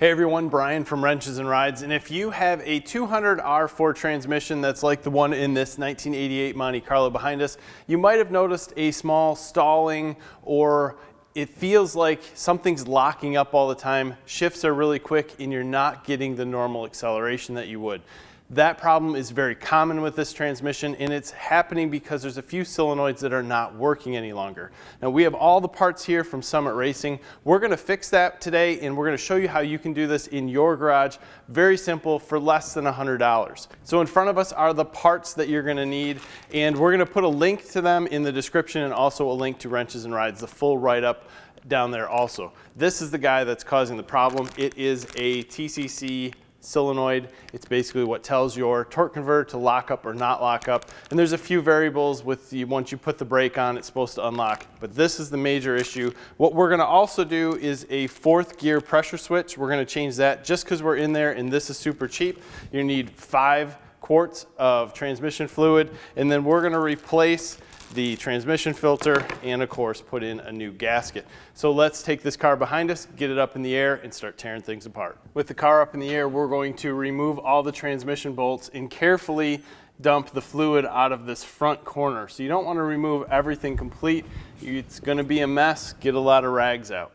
Hey everyone, Brian from Wrenches and Rides, and if you have a 200R 4 transmission that's like the one in this 1988 Monte Carlo behind us, you might have noticed a small stalling, or it feels like something's locking up all the time. Shifts are really quick and you're not getting the normal acceleration that you would. That problem is very common with this transmission, and it's happening because there's a few solenoids that are not working any longer. Now we have all the parts here from Summit Racing. We're going to fix that today, and we're going to show you how you can do this in your garage. Very simple, for less than $100. So in front of us are the parts that you're going to need, and we're going to put a link to them in the description and also a link to Wrenches and Rides, the full write-up down there also. This is the guy that's causing the problem. It is a TCC Solenoid. It's basically what tells your torque converter to lock up or not lock up. And there's a few variables with the, once you put the brake on, it's supposed to unlock. But this is the major issue. What we're going to also do is a 4th gear pressure switch. We're going to change that just because we're in there and this is super cheap. You need 5 quarts of transmission fluid, and then we're going to replace the transmission filter and of course put in a new gasket. So let's take this car behind us, get it up in the air, and start tearing things apart. With the car up in the air, we're going to remove all the transmission bolts and carefully dump the fluid out of this front corner. So you don't want to remove everything complete. It's going to be a mess. Get a lot of rags out.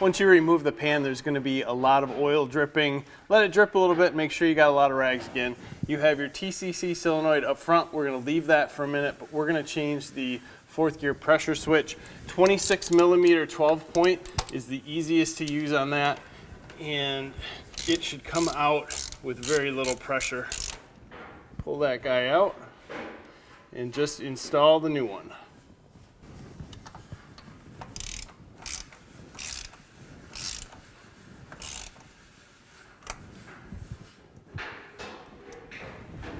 Once you remove the pan, there's going to be a lot of oil dripping. Let it drip a little bit, make sure you got a lot of rags again. You have your TCC solenoid up front. We're going to leave that for a minute, but we're going to change the 4th gear pressure switch. 26 millimeter 12 point is the easiest to use on that, and it should come out with very little pressure. Pull that guy out and just install the new one.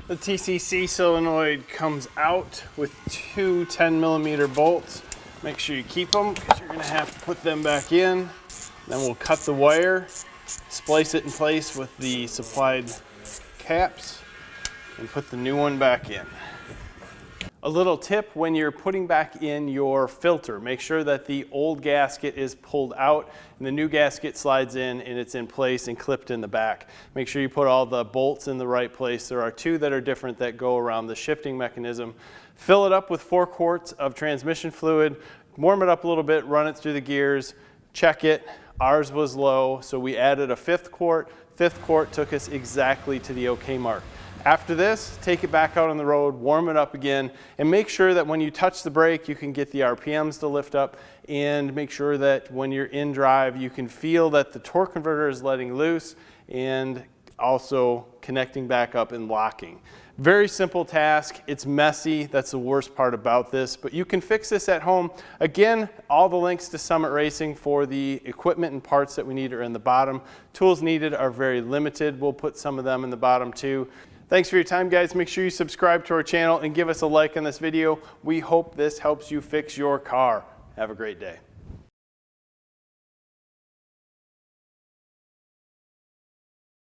The TCC solenoid comes out with 2 10 millimeter bolts. Make sure you keep them because you're going to have to put them back in. Then we'll cut the wire, splice it in place with the supplied caps, and put the new one back in. A little tip when you're putting back in your filter, make sure that the old gasket is pulled out and the new gasket slides in and it's in place and clipped in the back. Make sure you put all the bolts in the right place. There are 2 that are different that go around the shifting mechanism. Fill it up with 4 quarts of transmission fluid, warm it up a little bit, run it through the gears, check it. Ours was low, so we added a 5th quart. 5th quart took us exactly to the OK mark. After this, take it back out on the road, warm it up again, and make sure that when you touch the brake, you can get the RPMs to lift up, and make sure that when you're in drive, you can feel that the torque converter is letting loose and also connecting back up and locking. Very simple task. It's messy. That's the worst part about this, but you can fix this at home. Again, all the links to Summit Racing for the equipment and parts that we need are in the bottom. Tools needed are very limited. We'll put some of them in the bottom too. Thanks for your time, guys. Make sure you subscribe to our channel and give us a like on this video. We hope this helps you fix your car. Have a great day.